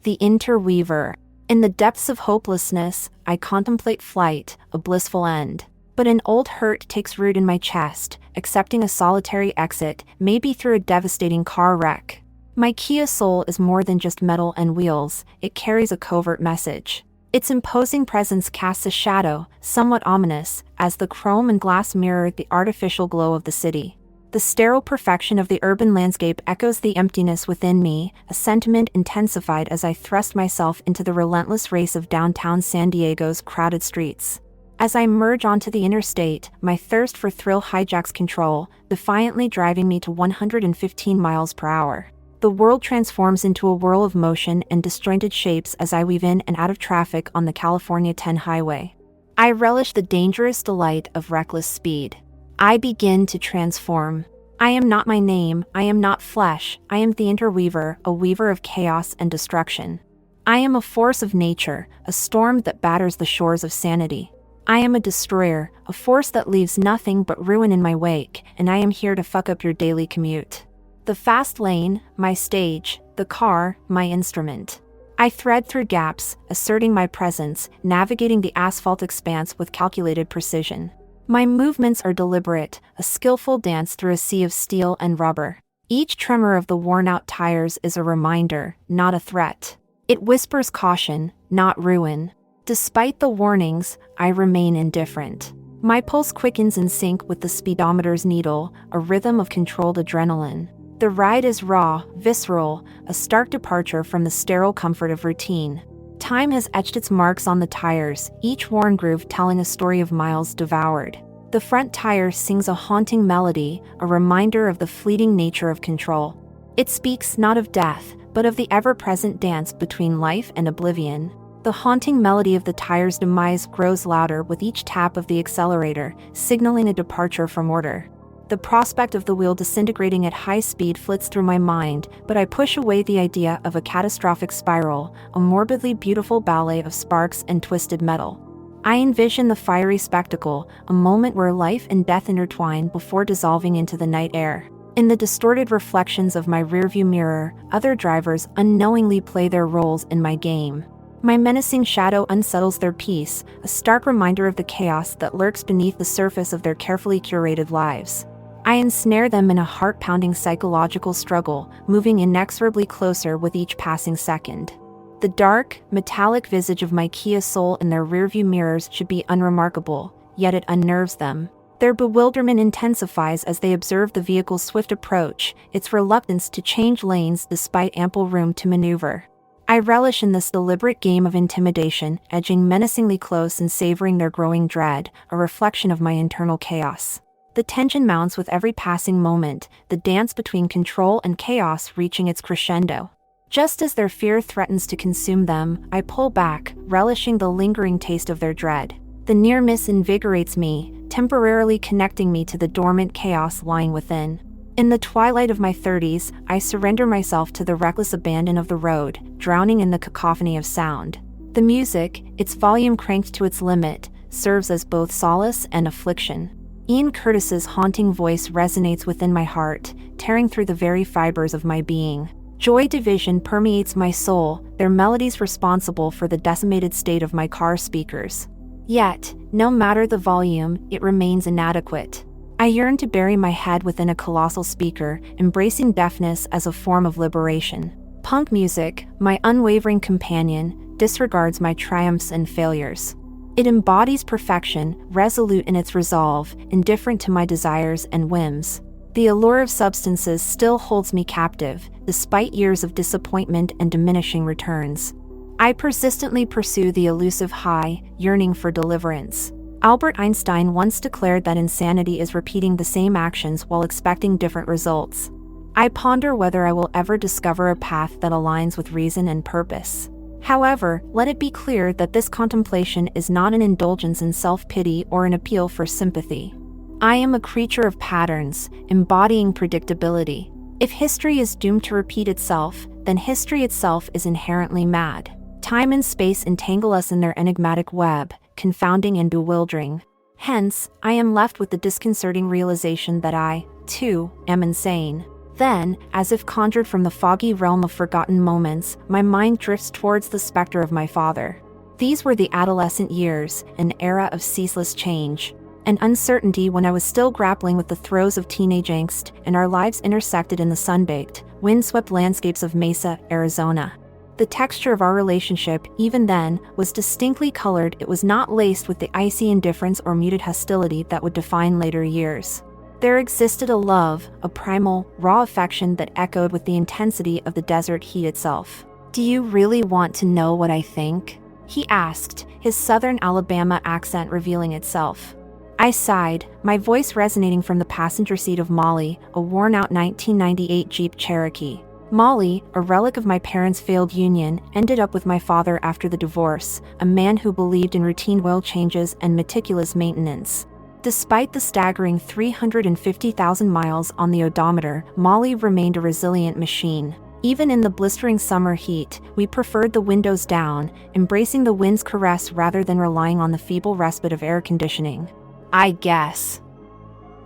The Interweaver. In the depths of hopelessness, I contemplate flight, a blissful end. But an old hurt takes root in my chest, accepting a solitary exit, maybe through a devastating car wreck. My Kia Soul is more than just metal and wheels, it carries a covert message. Its imposing presence casts a shadow, somewhat ominous, as the chrome and glass mirror the artificial glow of the city. The sterile perfection of the urban landscape echoes the emptiness within me, a sentiment intensified as I thrust myself into the relentless race of downtown San Diego's crowded streets. As I merge onto the interstate, my thirst for thrill hijacks control, defiantly driving me to 115 miles per hour. The world transforms into a whirl of motion and disjointed shapes as I weave in and out of traffic on the California 10 highway. I relish the dangerous delight of reckless speed. I begin to transform. I am not my name, I am not flesh, I am the Interweaver, a weaver of chaos and destruction. I am a force of nature, a storm that batters the shores of sanity. I am a destroyer, a force that leaves nothing but ruin in my wake, and I am here to fuck up your daily commute. The fast lane, my stage, the car, my instrument. I thread through gaps, asserting my presence, navigating the asphalt expanse with calculated precision. My movements are deliberate, a skillful dance through a sea of steel and rubber. Each tremor of the worn-out tires is a reminder, not a threat. It whispers caution, not ruin. Despite the warnings, I remain indifferent. My pulse quickens in sync with the speedometer's needle, a rhythm of controlled adrenaline. The ride is raw, visceral, a stark departure from the sterile comfort of routine. Time has etched its marks on the tires, each worn groove telling a story of miles devoured. The front tire sings a haunting melody, a reminder of the fleeting nature of control. It speaks not of death, but of the ever-present dance between life and oblivion. The haunting melody of the tire's demise grows louder with each tap of the accelerator, signaling a departure from order. The prospect of the wheel disintegrating at high speed flits through my mind, but I push away the idea of a catastrophic spiral, a morbidly beautiful ballet of sparks and twisted metal. I envision the fiery spectacle, a moment where life and death intertwine before dissolving into the night air. In the distorted reflections of my rearview mirror, other drivers unknowingly play their roles in my game. My menacing shadow unsettles their peace, a stark reminder of the chaos that lurks beneath the surface of their carefully curated lives. I ensnare them in a heart-pounding psychological struggle, moving inexorably closer with each passing second. The dark, metallic visage of my Kia Soul in their rearview mirrors should be unremarkable, yet it unnerves them. Their bewilderment intensifies as they observe the vehicle's swift approach, its reluctance to change lanes despite ample room to maneuver. I relish in this deliberate game of intimidation, edging menacingly close and savoring their growing dread, a reflection of my internal chaos. The tension mounts with every passing moment, the dance between control and chaos reaching its crescendo. Just as their fear threatens to consume them, I pull back, relishing the lingering taste of their dread. The near miss invigorates me, temporarily connecting me to the dormant chaos lying within. In the twilight of my 30s, I surrender myself to the reckless abandon of the road, drowning in the cacophony of sound. The music, its volume cranked to its limit, serves as both solace and affliction. Ian Curtis's haunting voice resonates within my heart, tearing through the very fibers of my being. Joy Division permeates my soul, their melodies responsible for the decimated state of my car speakers. Yet, no matter the volume, it remains inadequate. I yearn to bury my head within a colossal speaker, embracing deafness as a form of liberation. Punk music, my unwavering companion, disregards my triumphs and failures. It embodies perfection, resolute in its resolve, indifferent to my desires and whims. The allure of substances still holds me captive, despite years of disappointment and diminishing returns. I persistently pursue the elusive high, yearning for deliverance. Albert Einstein once declared that insanity is repeating the same actions while expecting different results. I ponder whether I will ever discover a path that aligns with reason and purpose. However, let it be clear that this contemplation is not an indulgence in self-pity or an appeal for sympathy. I am a creature of patterns, embodying predictability. If history is doomed to repeat itself, then history itself is inherently mad. Time and space entangle us in their enigmatic web, confounding and bewildering. Hence, I am left with the disconcerting realization that I, too, am insane. Then, as if conjured from the foggy realm of forgotten moments, my mind drifts towards the specter of my father. These were the adolescent years, an era of ceaseless change and uncertainty when I was still grappling with the throes of teenage angst, and our lives intersected in the sun-baked, wind-swept landscapes of Mesa, Arizona. The texture of our relationship, even then, was distinctly colored. It was not laced with the icy indifference or muted hostility that would define later years. There existed a love, a primal, raw affection that echoed with the intensity of the desert heat itself. "Do you really want to know what I think?" he asked, his southern Alabama accent revealing itself. I sighed, my voice resonating from the passenger seat of Molly, a worn-out 1998 Jeep Cherokee. Molly, a relic of my parents' failed union, ended up with my father after the divorce, a man who believed in routine oil changes and meticulous maintenance. Despite the staggering 350,000 miles on the odometer, Molly remained a resilient machine. Even in the blistering summer heat, we preferred the windows down, embracing the wind's caress rather than relying on the feeble respite of air conditioning. "I guess."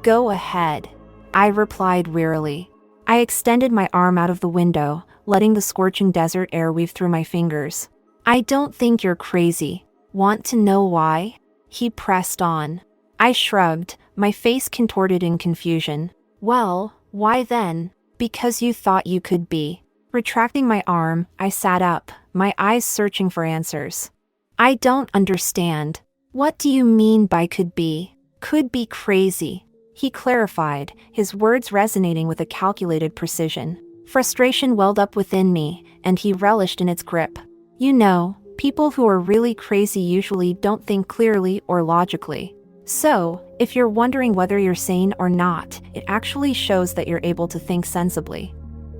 "Go ahead," I replied wearily. I extended my arm out of the window, letting the scorching desert air weave through my fingers. "I don't think you're crazy. Want to know why?" he pressed on. I shrugged, my face contorted in confusion. "Well, why then?" "Because you thought you could be." Retracting my arm, I sat up, my eyes searching for answers. "I don't understand. What do you mean by could be?" "Could be crazy," he clarified, his words resonating with a calculated precision. Frustration welled up within me, and he relished in its grip. "You know, people who are really crazy usually don't think clearly or logically. So, if you're wondering whether you're sane or not, it actually shows that you're able to think sensibly."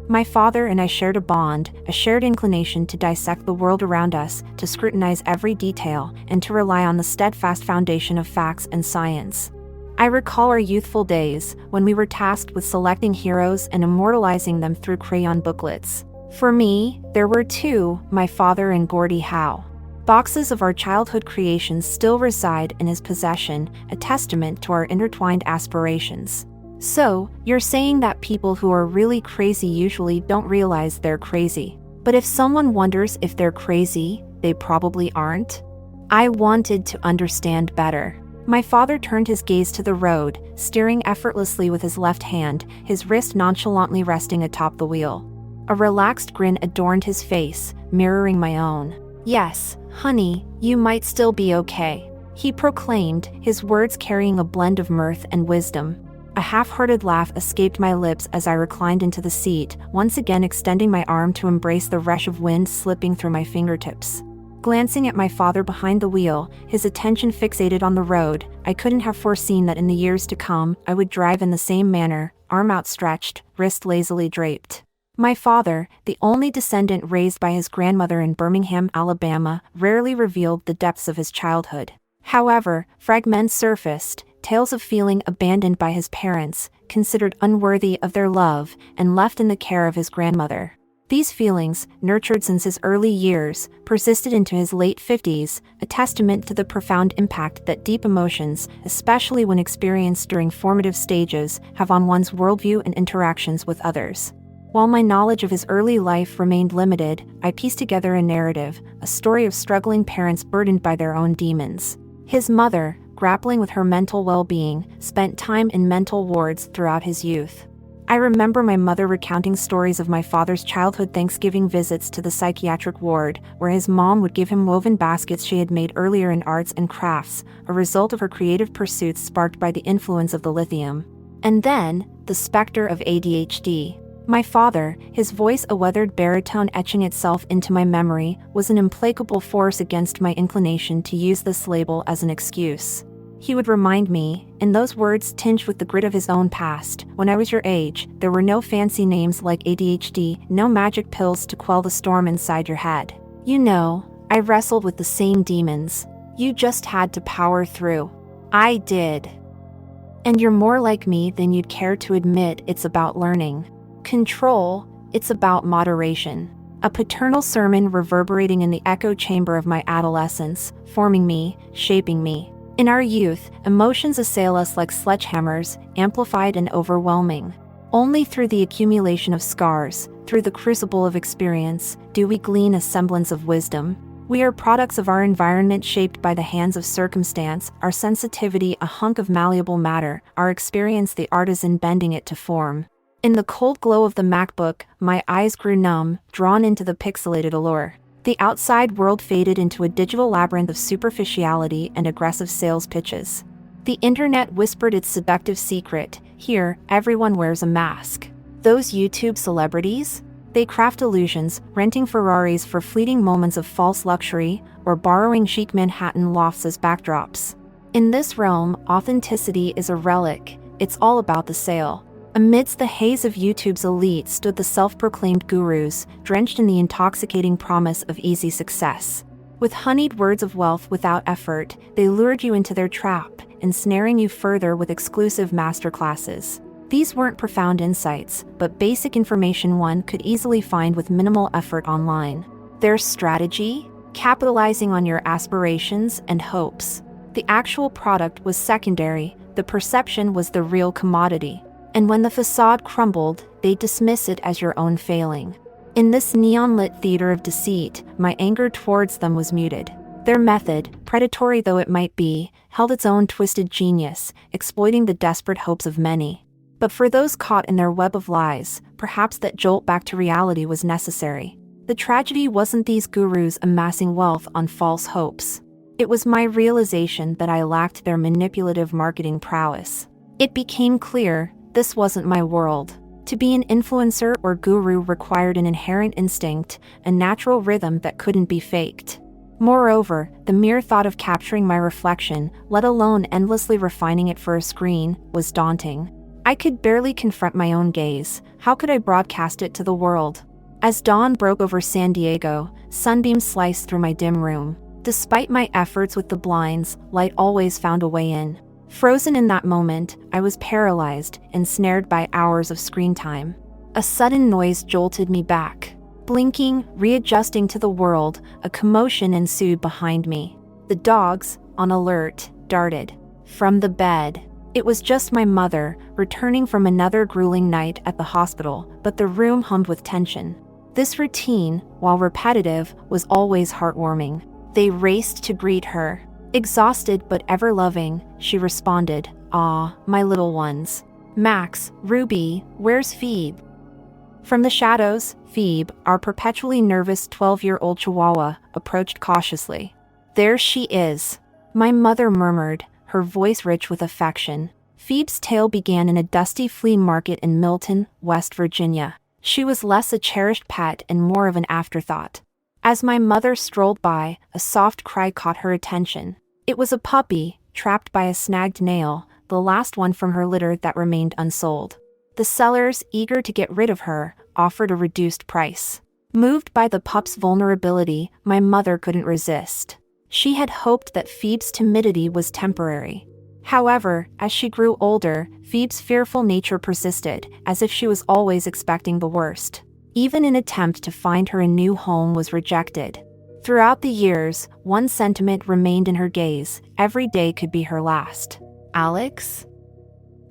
My father and I shared a bond, a shared inclination to dissect the world around us, to scrutinize every detail, and to rely on the steadfast foundation of facts and science. I recall our youthful days, when we were tasked with selecting heroes and immortalizing them through crayon booklets. For me, there were two, my father and Gordie Howe. Boxes of our childhood creations still reside in his possession, a testament to our intertwined aspirations. "So, you're saying that people who are really crazy usually don't realize they're crazy. But if someone wonders if they're crazy, they probably aren't?" I wanted to understand better. My father turned his gaze to the road, steering effortlessly with his left hand, his wrist nonchalantly resting atop the wheel. A relaxed grin adorned his face, mirroring my own. "Yes, honey, you might still be okay," he proclaimed, his words carrying a blend of mirth and wisdom. A half-hearted laugh escaped my lips as I reclined into the seat, once again extending my arm to embrace the rush of wind slipping through my fingertips. Glancing at my father behind the wheel, his attention fixated on the road, I couldn't have foreseen that in the years to come, I would drive in the same manner, arm outstretched, wrist lazily draped. My father, the only descendant raised by his grandmother in Birmingham, Alabama, rarely revealed the depths of his childhood. However, fragments surfaced, tales of feeling abandoned by his parents, considered unworthy of their love, and left in the care of his grandmother. These feelings, nurtured since his early years, persisted into his late 50s, a testament to the profound impact that deep emotions, especially when experienced during formative stages, have on one's worldview and interactions with others. While my knowledge of his early life remained limited, I pieced together a narrative, a story of struggling parents burdened by their own demons. His mother, grappling with her mental well-being, spent time in mental wards throughout his youth. I remember my mother recounting stories of my father's childhood Thanksgiving visits to the psychiatric ward, where his mom would give him woven baskets she had made earlier in arts and crafts, a result of her creative pursuits sparked by the influence of the lithium. And then, the specter of ADHD. My father, his voice a weathered baritone etching itself into my memory, was an implacable force against my inclination to use this label as an excuse. He would remind me, in those words tinged with the grit of his own past, "When I was your age, there were no fancy names like ADHD, no magic pills to quell the storm inside your head. You know, I wrestled with the same demons. You just had to power through." I did. "And you're more like me than you'd care to admit. It's about learning control, it's about moderation." A paternal sermon reverberating in the echo chamber of my adolescence, forming me, shaping me. In our youth, emotions assail us like sledgehammers, amplified and overwhelming. Only through the accumulation of scars, through the crucible of experience, do we glean a semblance of wisdom. We are products of our environment shaped by the hands of circumstance, our sensitivity a hunk of malleable matter, our experience the artisan bending it to form. In the cold glow of the MacBook, my eyes grew numb, drawn into the pixelated allure. The outside world faded into a digital labyrinth of superficiality and aggressive sales pitches. The internet whispered its seductive secret: here, everyone wears a mask. Those YouTube celebrities? They craft illusions, renting Ferraris for fleeting moments of false luxury, or borrowing chic Manhattan lofts as backdrops. In this realm, authenticity is a relic. It's all about the sale. Amidst the haze of YouTube's elite stood the self-proclaimed gurus, drenched in the intoxicating promise of easy success. With honeyed words of wealth without effort, they lured you into their trap, ensnaring you further with exclusive masterclasses. These weren't profound insights, but basic information one could easily find with minimal effort online. Their strategy? Capitalizing on your aspirations and hopes. The actual product was secondary, the perception was the real commodity. And when the facade crumbled, they dismiss it as your own failing. In this neon-lit theater of deceit, my anger towards them was muted. Their method, predatory though it might be, held its own twisted genius, exploiting the desperate hopes of many. But for those caught in their web of lies, perhaps that jolt back to reality was necessary. The tragedy wasn't these gurus amassing wealth on false hopes. It was my realization that I lacked their manipulative marketing prowess. It became clear, this wasn't my world. To be an influencer or guru required an inherent instinct, a natural rhythm that couldn't be faked. Moreover, the mere thought of capturing my reflection, let alone endlessly refining it for a screen, was daunting. I could barely confront my own gaze. How could I broadcast it to the world? As dawn broke over San Diego, sunbeams sliced through my dim room. Despite my efforts with the blinds, light always found a way in. Frozen in that moment, I was paralyzed, ensnared by hours of screen time. A sudden noise jolted me back. Blinking, readjusting to the world, a commotion ensued behind me. The dogs, on alert, darted from the bed. It was just my mother, returning from another grueling night at the hospital, but the room hummed with tension. This routine, while repetitive, was always heartwarming. They raced to greet her. Exhausted but ever-loving, she responded, "Ah, my little ones. Max, Ruby, where's Phoebe?" From the shadows, Phoebe, our perpetually nervous 12-year-old chihuahua, approached cautiously. "There she is," my mother murmured, her voice rich with affection. Phoebe's tale began in a dusty flea market in Milton, West Virginia. She was less a cherished pet and more of an afterthought. As my mother strolled by, a soft cry caught her attention. It was a puppy, trapped by a snagged nail, the last one from her litter that remained unsold. The sellers, eager to get rid of her, offered a reduced price. Moved by the pup's vulnerability, my mother couldn't resist. She had hoped that Phoebe's timidity was temporary. However, as she grew older, Phoebe's fearful nature persisted, as if she was always expecting the worst. Even an attempt to find her a new home was rejected. Throughout the years, one sentiment remained in her gaze: every day could be her last. "Alex?"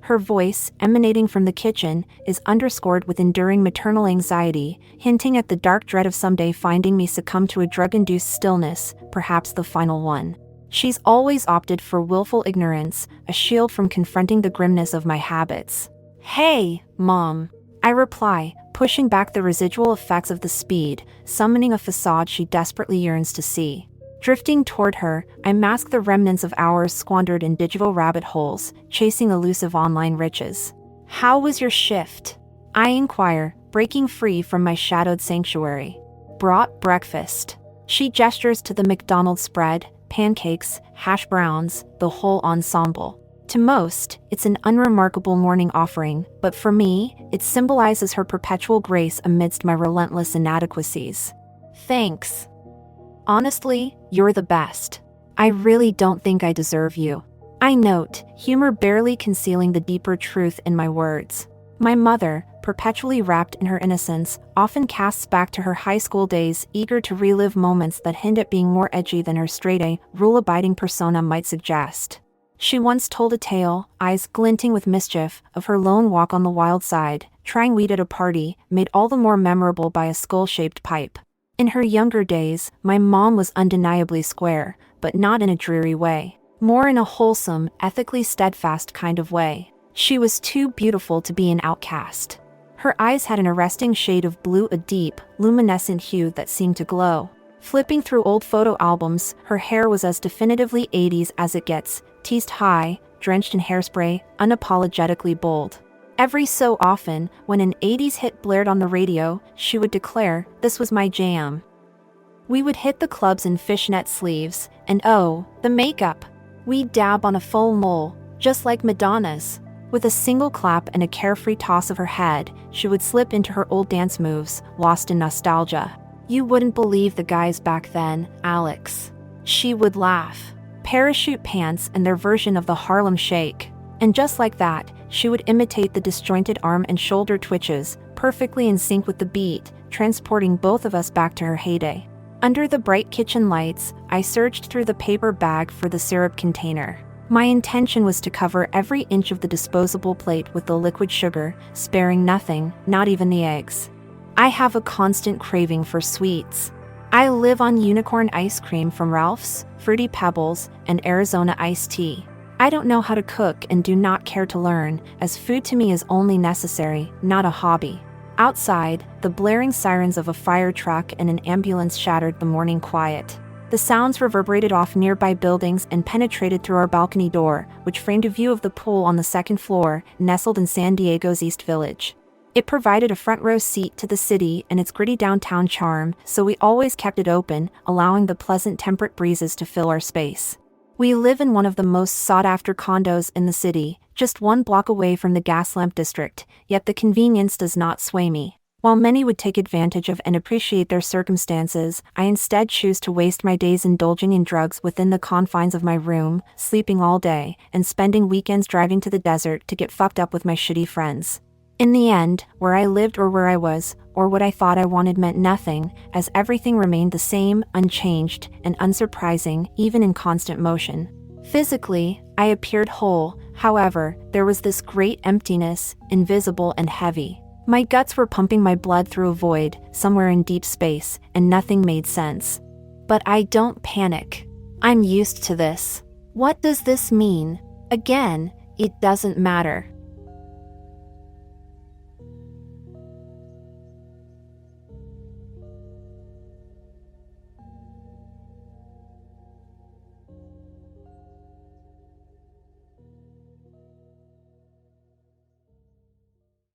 Her voice, emanating from the kitchen, is underscored with enduring maternal anxiety, hinting at the dark dread of someday finding me succumb to a drug-induced stillness, perhaps the final one. She's always opted for willful ignorance, a shield from confronting the grimness of my habits. "Hey, Mom," I reply, pushing back the residual effects of the speed, summoning a facade she desperately yearns to see. Drifting toward her, I mask the remnants of hours squandered in digital rabbit holes, chasing elusive online riches. "How was your shift?" I inquire, breaking free from my shadowed sanctuary. "Brought breakfast." She gestures to the McDonald's spread, pancakes, hash browns, the whole ensemble. To most, it's an unremarkable morning offering, but for me, it symbolizes her perpetual grace amidst my relentless inadequacies. "Thanks. Honestly, you're the best. I really don't think I deserve you." I note, humor barely concealing the deeper truth in my words. My mother, perpetually wrapped in her innocence, often casts back to her high school days, eager to relive moments that hint at being more edgy than her straight-A, rule-abiding persona might suggest. She once told a tale, eyes glinting with mischief, of her lone walk on the wild side, Trying weed at a party, made all the more memorable by a skull-shaped pipe. In her younger days, my mom was undeniably square, but not in a dreary way. More in a wholesome, ethically steadfast kind of way. She was too beautiful to be an outcast. Her eyes had an arresting shade of blue, a deep, luminescent hue that seemed to glow. Flipping through old photo albums, her hair was as definitively 80s as it gets, teased high, drenched in hairspray, unapologetically bold. Every so often, when an 80s hit blared on the radio, she would declare, "This was my jam." We would hit the clubs in fishnet sleeves, and oh, the makeup! We'd dab on a full mole, just like Madonna's. With a single clap and a carefree toss of her head, she would slip into her old dance moves, lost in nostalgia. "You wouldn't believe the guys back then, Alex." She would laugh. Parachute pants and their version of the Harlem Shake. And just like that, she would imitate the disjointed arm and shoulder twitches, perfectly in sync with the beat, transporting both of us back to her heyday. Under the bright kitchen lights, I searched through the paper bag for the syrup container. My intention was to cover every inch of the disposable plate with the liquid sugar, sparing nothing, not even the eggs. I have a constant craving for sweets. I live on unicorn ice cream from Ralph's, Fruity Pebbles, and Arizona iced tea. I don't know how to cook and do not care to learn, as food to me is only necessary, not a hobby. Outside, the blaring sirens of a fire truck and an ambulance shattered the morning quiet. The sounds reverberated off nearby buildings and penetrated through our balcony door, which framed a view of the pool on the second floor, nestled in San Diego's East Village. It provided a front-row seat to the city and its gritty downtown charm, so we always kept it open, allowing the pleasant temperate breezes to fill our space. We live in one of the most sought-after condos in the city, just 1 block away from the Gaslamp district, yet the convenience does not sway me. While many would take advantage of and appreciate their circumstances, I instead choose to waste my days indulging in drugs within the confines of my room, sleeping all day, and spending weekends driving to the desert to get fucked up with my shitty friends. In the end, where I lived or where I was, or what I thought I wanted meant nothing, as everything remained the same, unchanged, and unsurprising, even in constant motion. Physically, I appeared whole, however, there was this great emptiness, invisible and heavy. My guts were pumping my blood through a void, somewhere in deep space, and nothing made sense. But I don't panic. I'm used to this. What does this mean? Again, it doesn't matter.